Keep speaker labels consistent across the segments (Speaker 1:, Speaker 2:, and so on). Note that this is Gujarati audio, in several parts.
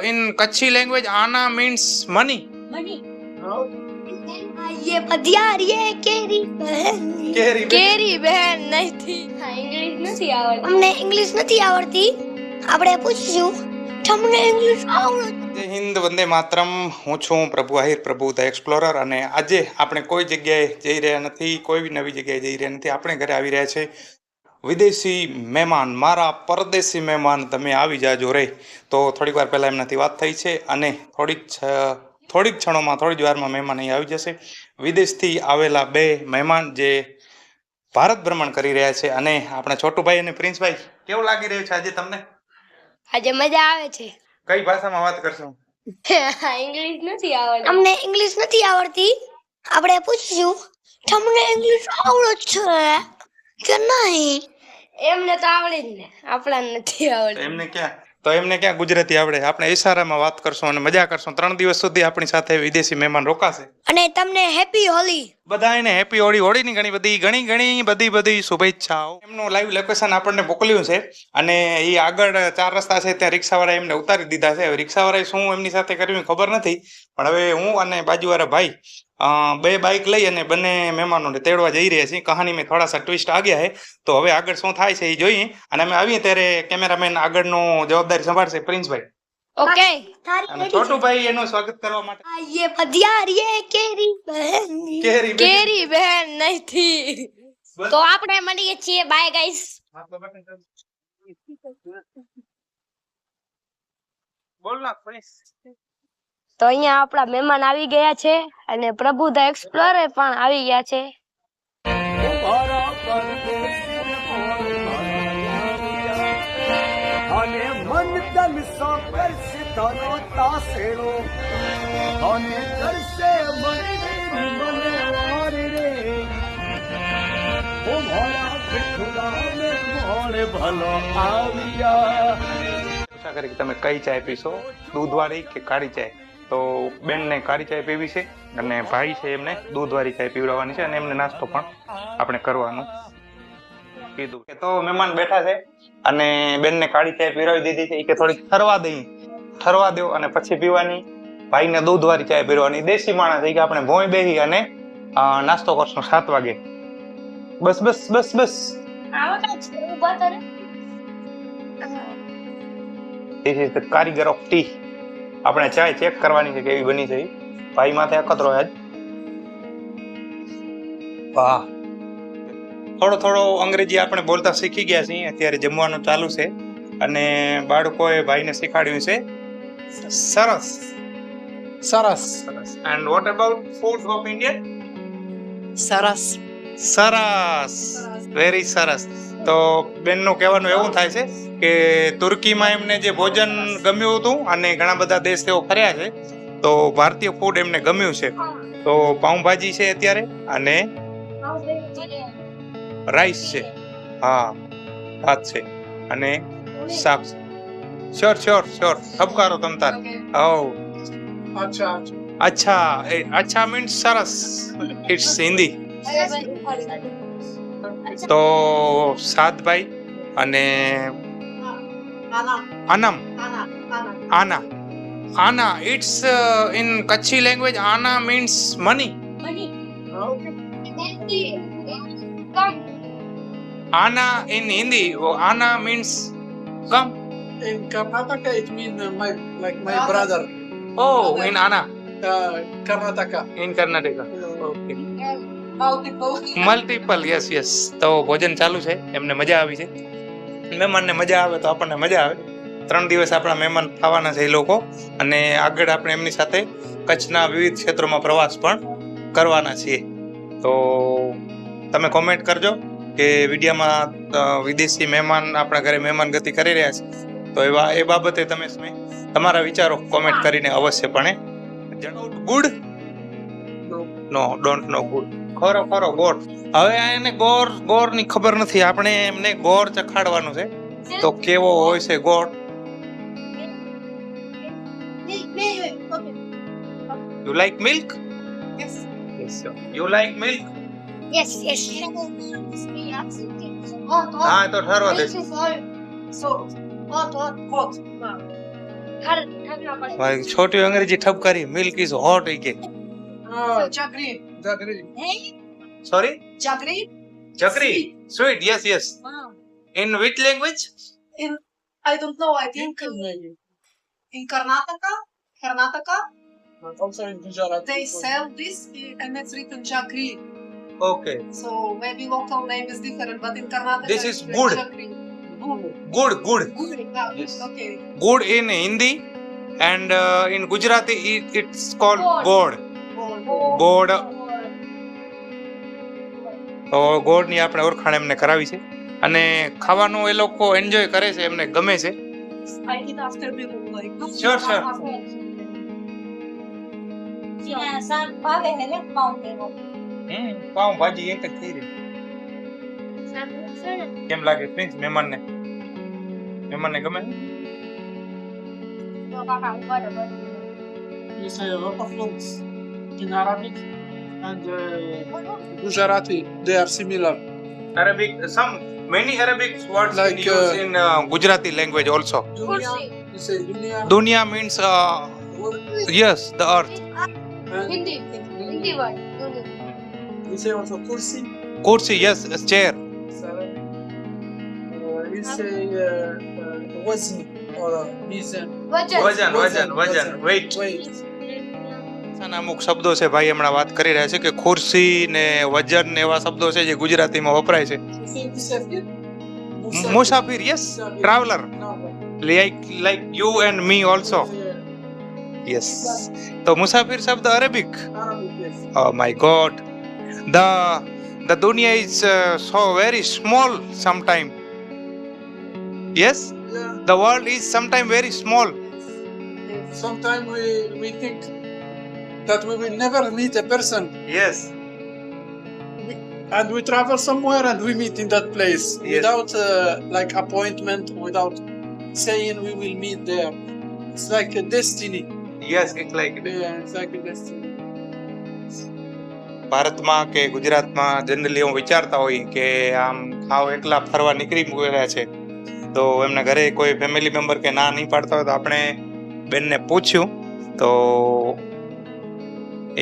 Speaker 1: in Kachhi language, Ana means money.
Speaker 2: money.
Speaker 3: ये पदियार ये केरी
Speaker 2: કેરી બહેન નથી.
Speaker 3: હા ઇંગ્લિશ નથી આવડતી. અમને ઇંગ્લિશ નથી આવડતી. આપણે પૂછ્યું તમને ઇંગ્લિશ આવડે?
Speaker 1: જય હિન્દ, વંદે માતરમ. હું છું પ્રભુ આહિર, પ્રભુ ધ એક્સપ્લોરર, અને આજે આપણે કોઈ જગ્યાએ જઈ રહ્યા નથી, કોઈ બી નવી જગ્યાએ જઈ રહ્યા નથી. આપણે ઘરે આવી રહ્યા છે વિદેશી મહેમાન, મારા પરદેશી મહેમાન, તમે આવી જાજો રે. તો થોડીક વાર પહેલાં એમનાથી વાત થઈ છે અને થોડીક ક્ષણોમાં, થોડી જ વારમાં મહેમાન અહીં આવી જશે. વિદેશથી આવેલા બે મહેમાન જે ભારત ભ્રમણ કરી રહ્યા છે. અને આપણા છોટુભાઈ અને પ્રિન્સભાઈ, કેવું લાગી રહ્યું છે આજે તમને?
Speaker 3: આજે મજા આવે છે.
Speaker 1: કઈ ભાષામાં વાત કરશો?
Speaker 3: ઇંગ્લિશ નથી આવડતી. અમને ઇંગ્લિશ નથી આવડતી. આપણે પૂછ્યું તમને ઇંગ્લિશ આવડે છે કે નહીં? એમને તો આવડે જ ને, આપણાને નથી આવડતું.
Speaker 1: એમને ક્યાં ગુજરાતી આવડે? આપણે ઈશારામાં વાત કરશું અને મજા કરશું. 3 દિવસ સુધી આપણી સાથે વિદેશી મહેમાન રોકાશે.
Speaker 3: અને તમને હેપી હોલી.
Speaker 1: બધાને હેપી હોળી. હોળીની ઘણી બધી શુભેચ્છાઓ. એમનું લાઈવ લોકેશન આપણને મોકલ્યું છે અને એ આગળ 4 રસ્તા છે, ત્યાં રિક્ષાવાળા એમને ઉતારી દીધા છે. હવે રિક્ષાવાળાએ શું એમની સાથે કર્યું ખબર નથી, પણ હવે હું અને બાજુવાળા ભાઈ બે બાઇક લઈ અને બંને મહેમાનોને તેડવા જઈ રહ્યા છીએ. કહાની મેં થોડા સા ટ્વિસ્ટ આ ગયા હે, તો હવે આગળ શું થાય છે એ જોઈએ. અને અમે આવીએ ત્યારે કેમેરામેન આગળનો જવાબદારી સંભાળશે પ્રિન્સભાઈ.
Speaker 3: ઓકે.
Speaker 1: અને છોટુભાઈ એનું સ્વાગત કરવા માટે.
Speaker 3: ये पदियार ये केरी बहन
Speaker 2: કેરી બહેન નથી.
Speaker 3: તો આપણે મળીએ છીએ. Bye guys.
Speaker 1: બોલ ના પ્લીઝ.
Speaker 3: તો અહીંયા આપણા મહેમાન આવી ગયા છે અને પ્રભુ ધ એક્સપ્લોરર પણ આવી ગયા છે.
Speaker 4: અને મન તન સાપર સિતારો તાસેડો અને કરશે મને વારે રે ઓ મારા વિઠુલા મે મોળે ભલો આવ્યા.
Speaker 1: પૂછા કરી કે તમે કઈ ચાય પીશો, દૂધવાળી કે કાળી ચાય? તો બેનને કાળી ચાય પીવી છે અને ભાઈ છે એમને દૂધવાળી ચાય પીવડાવવાની છે, અને એમને નાસ્તો પણ આપણે કરવાનું કીધું. તો મહેમાન બેઠા છે અને બેનને કાળી ચાય પીવડાવી દીધી છે. એ કે થોડીક ઠરવા દો અને પછી પીવાની. ભાઈને દૂધવાળી ચાય પીવડાવવાની. દેશી માણસ છે કે આપણે ભોંય બેહી અને નાસ્તો કરશું 7 વાગે. બસ બસ બસ બસ. This is the કારીગર ઓફ ટી. આપણે ચાય ચેક કરવાની છે કેવી બની છે. ભાઈ માથે અખતરો આજ. વાહ, થોડો અંગ્રેજી આપણે બોલતા શીખી ગયા છીએ. અત્યારે જમવાનું ચાલુ છે અને બાળકોએ ભાઈને શીખવાડ્યું છે. સરસ. And what about food of India?
Speaker 2: સરસ.
Speaker 1: વેરી સરસ. તો બેનનું કહેવાનું એવું થાય છે કે તુર્કીમાં એમને જે ભોજન ગમ્યું હતું અને ઘણા બધા દેશ તેઓ ફર્યા છે, તો ભારતીય ફૂડ એમને ગમ્યું છે. તો પાઉંભાજી છે અત્યારે અને રાઈસ છે. હા, ભાત છે અને શાક છે. શ્યોર ઠપકારો તમ તાર. અચ્છા મીન્સ સરસ. ઇટ્સ હિન્દી. તો સાદભાઈ અને આના ઇટ્સ ઇન કચ્છી લેંગ્વેજ. આના મીન્સ મની. આના ઇન હિન્દી. આના means come.
Speaker 5: In Karnataka, it means my brother.
Speaker 1: Oh, in Anna.
Speaker 5: Karnataka.
Speaker 1: In Karnataka. Okay.
Speaker 5: Multiple.
Speaker 1: Yes. તો ભોજન ચાલુ છે. એમને મજા આવી છે. મહેમાનને મજા આવે તો આપણને મજા આવે. 3 દિવસ આપણા મહેમાન થવાના છે એ લોકો, અને આગળ આપણે એમની સાથે કચ્છના વિવિધ ક્ષેત્રોમાં પ્રવાસ પણ કરવાના છીએ. તો તમે કોમેન્ટ કરજો કે વિડીયોમાં વિદેશી મહેમાન આપણા ઘરે મહેમાન ગતિ કરી રહ્યા છે, તો એ બાબતે તમે તમારા વિચારો કોમેન્ટ કરીને અવશ્યપણે જણાવો. Good? No, don't know good. ખરો ગોળ. હવે એને ગોળની ખબર નથી. આપણે એમને ગોળ ચખાડવાનું છે. તો કેવો હોય છે ગોળ? You like milk?
Speaker 3: Yes.
Speaker 1: You like milk?
Speaker 3: Yes.
Speaker 1: હા, તો ઠરવા દે.
Speaker 5: So hot.
Speaker 1: ભાઈ છોટી અંગ્રેજી ઠપકારી મિલ્ક ઇઝ હોટ ઈ કે
Speaker 5: Jaggery. Jaggery.
Speaker 1: Sorry
Speaker 5: Jaggery.
Speaker 1: Chakri sweet yes yes in which language
Speaker 5: In, I don't know, I think in Karnataka, but also in Gujarat. They sell this and it's written Jaggery.
Speaker 1: Okay
Speaker 5: So maybe local name is different, but in Karnataka
Speaker 1: This is
Speaker 5: it's
Speaker 1: good.
Speaker 5: Jaggery. Good.
Speaker 1: Gur
Speaker 5: Good.
Speaker 1: Yes.
Speaker 5: Okay.
Speaker 1: Gur in Hindi and in Gujarati it's called gol gol તો ગોળની આપણે ઓળખાણ એમને કરાવી છે અને ખાવાનું એ લોકો એન્જોય કરે છે એમને ગમે છે
Speaker 5: I eat after people like.
Speaker 1: Sure, sure. Pav bhaji એક જ થઈ રહી કેમ લાગે પ્રિન્સ મહેમાનને ગમે
Speaker 5: You say a lot of words in Arabic and Gujarati. They are similar.
Speaker 1: Arabic some many Arabic words
Speaker 5: Like,
Speaker 1: used in Gujarati language also
Speaker 5: Dunya. You say dunya.
Speaker 1: dunya means yes the earth
Speaker 5: And
Speaker 2: Hindi word.
Speaker 5: you say also kursi.
Speaker 1: kursi yes a chair
Speaker 5: It's Arabic. You say wazn or mizan.
Speaker 1: વજન weight
Speaker 5: Wait.
Speaker 1: અમુક શબ્દો છે ભાઈ હમણાં વાત કરી રહ્યા છે કે ખુરશી ને વજન ને એવા શબ્દો છે જે ગુજરાતીમાં વપરાય છે
Speaker 5: You say musafir.
Speaker 1: મુસાફિર yes traveller
Speaker 5: No.
Speaker 1: like you and me also yes તો મુસાફિર શબ્દ Arabic
Speaker 5: Arabic, yes.
Speaker 1: oh my god the dunya is so very small sometime yes
Speaker 5: Yeah.
Speaker 1: the world is sometime very small
Speaker 5: Sometimes we think that we will never meet a person,
Speaker 1: yes
Speaker 5: and we travel somewhere and we meet in that place
Speaker 1: Yes.
Speaker 5: without like appointment, without saying we will meet there. It's like a destiny.
Speaker 1: yes it's like
Speaker 5: Yeah, it's like a destiny.
Speaker 1: ભારતમાં કે ગુજરાતમાં જનરલી હું વિચારતા હોય કે આમ ખાવ એકલા ફરવા નીકળી ગયા છે તો એમના ઘરે કોઈ ફેમિલી મેમ્બર કે ના નહીં પાડતા હોય તો આપણે બેનને પૂછ્યું તો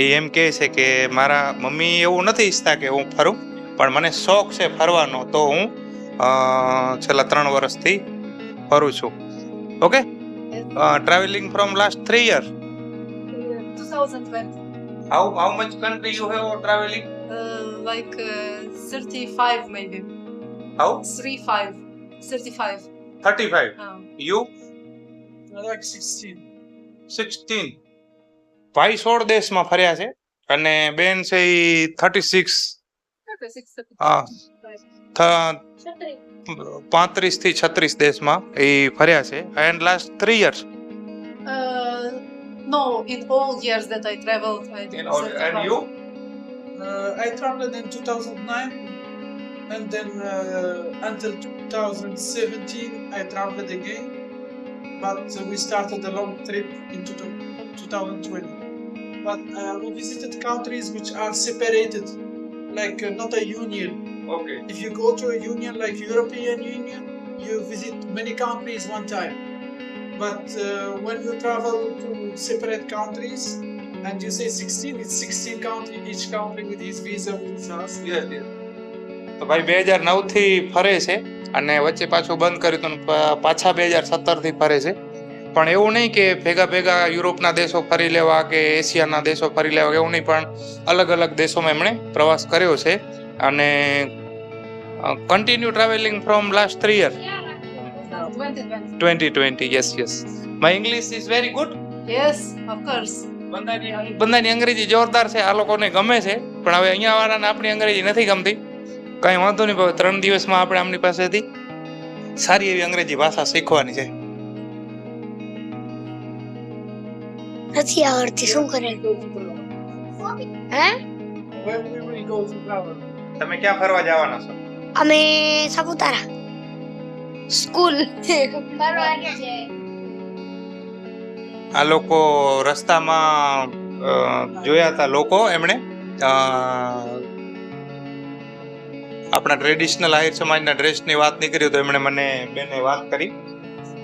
Speaker 1: એ એમ કહે છે કે મારા મમ્મી એવું નથી ઈચ્છતા કે હું ફરું પણ મને શોખ છે ફરવાનો તો હું છેલ્લા 3 વર્ષથી ફરું છું okay travelling from last 3 year
Speaker 5: 2020,
Speaker 1: how much country you have traveling
Speaker 5: like 35 maybe.
Speaker 1: how
Speaker 5: 35.
Speaker 1: 35 you
Speaker 5: Like 16.
Speaker 1: 16 ભાઈ 16 દેશમાં ફર્યા છે અને બેન છે ઈ 36 35 થી 36 દેશમાં એ ફર્યા છે and last 3 years
Speaker 5: No, in all years that I traveled, I did
Speaker 1: and
Speaker 5: 35.
Speaker 1: you
Speaker 5: I traveled in 2009 and then until 2017 I traveled again, but we started a long trip in 2020. But we visited countries which are separated, like not a union.
Speaker 1: okay
Speaker 5: If you go to a union like European Union, you visit many countries one time. But when you travel to separate countries and you say 16, it's 16 country, each country with his visa, with his house.
Speaker 1: yes yes તો ભાઈ 2009 થી ફરે છે અને વચ્ચે પાછું બંધ કર્યું તો પાછા 2017 થી ફરે છે પણ એવું નહીં કે ભેગા યુરોપના દેશો ફરી લેવા કે એશિયાના દેશો ફરી લેવા એવું નહીં પણ અલગ અલગ દેશોમાં એમણે પ્રવાસ કર્યો છે અને continue travelling from last 3 year 2020 yes my english is very good
Speaker 5: Yes, of course.
Speaker 1: બંધાની અંગ્રેજી જોરદાર છે આ લોકોને ગમે છે પણ હવે અહીંયા વાળાને આપણી અંગ્રેજી નથી ગમતી કઈ વાંધો નહીં ભાઈ 3 દિવસમાં આપણે આમની પાસેથી સારી એવી અંગ્રેજી ભાષા શીખવાની છે
Speaker 3: નથી આવડતી શું કરે હે
Speaker 5: When we will go to travel?
Speaker 1: તમે ક્યાં ફરવા જવાના છો
Speaker 3: અમે સાપુતારા
Speaker 2: સ્કૂલ
Speaker 1: આ લોકો રસ્તામાં જોયા હતા લોકો એમણે આપણા ટ્રેડિશનલ આહિર સમાજના ડ્રેસની વાત નીકળી તો એમણે મને બેને વાત કરી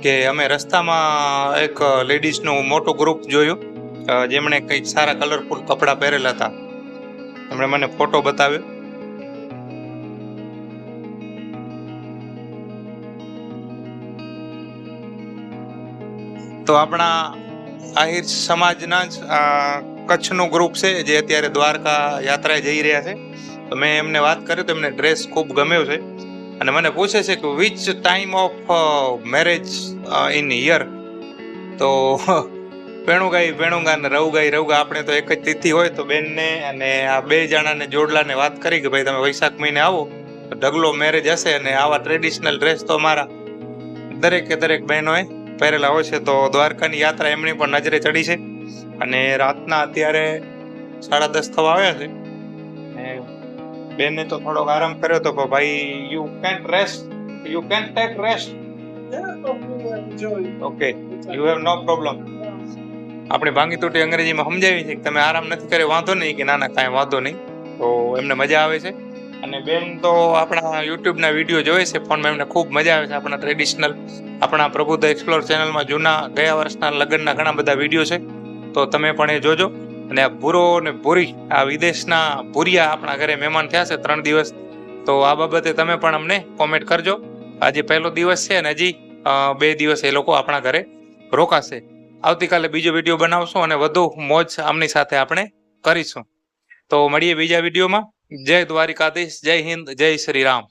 Speaker 1: કે અમે રસ્તામાં એક લેડીઝનું મોટું ગ્રુપ જોયું જેમણે કંઈક સારા કલરફુલ કપડાં પહેરેલા હતા. એમણે મને ફોટો બતાવ્યો. તો આપણા આહિર સમાજના જ કચ્છનું ગ્રુપ છે જે અત્યારે દ્વારકા યાત્રાએ જઈ રહ્યા છે. તો મેં એમને વાત કરી તો એમને ડ્રેસ ખૂબ ગમ્યો છે અને મને પૂછે છે કે which time of marriage in year. તો પેણુગા ને રવગા આપણે તો એક જ તિથિ હોય તો બેનને અને આ બે જણાને જોડલાને વાત કરી કે ભાઈ તમે વૈશાખ મહિને આવો તો ઢગલો મેરેજ હશે અને આવા ટ્રેડિશનલ ડ્રેસ તો અમારા દરેક બહેનોએ પહેરેલા હોય છે. તો દ્વારકાની યાત્રા એમની પણ નજરે ચડી છે અને રાતના અત્યારે 10:30 થવા આવ્યા છે. બેનને તો થોડોક આરામ કર્યો તો ભાઈ you can take rest. Okay, you have no problem. આપણે ભાંગી તૂટી અંગ્રેજીમાં સમજાવી છે કે તમે આરામ નથી કર્યો વાંધો નહીં, કે ના કાંઈ વાંધો નહીં. તો એમને મજા આવે છે અને બેન તો આપણા યુટ્યુબના વિડીયો જોવે છે ફોનમાં, એમને ખૂબ મજા આવે છે. આપણા ટ્રેડિશનલ આપણા પ્રબુદ્ધ એક્સપ્લોર ચેનલમાં જૂના ગયા વર્ષના લગ્નના ઘણા બધા વિડીયો છે, તો તમે પણ એ જોજો. અને આ ભૂરો ને ભૂરી આ વિદેશના ભૂરિયા આપણા ઘરે મહેમાન થયા છે 3 દિવસ. તો આ બાબતે તમે પણ અમને કોમેન્ટ કરજો. આજે પહેલો દિવસ છે અને હજી 2 દિવસ એ લોકો આપણા ઘરે રોકાશે. આવતીકાલે બીજો વિડીયો બનાવશું અને વધુ મોજ આમની સાથે આપણે કરીશું. તો મળીએ બીજા વિડીયોમાં. જય દ્વારિકાધીશ, જય હિન્દ, જય શ્રી રામ.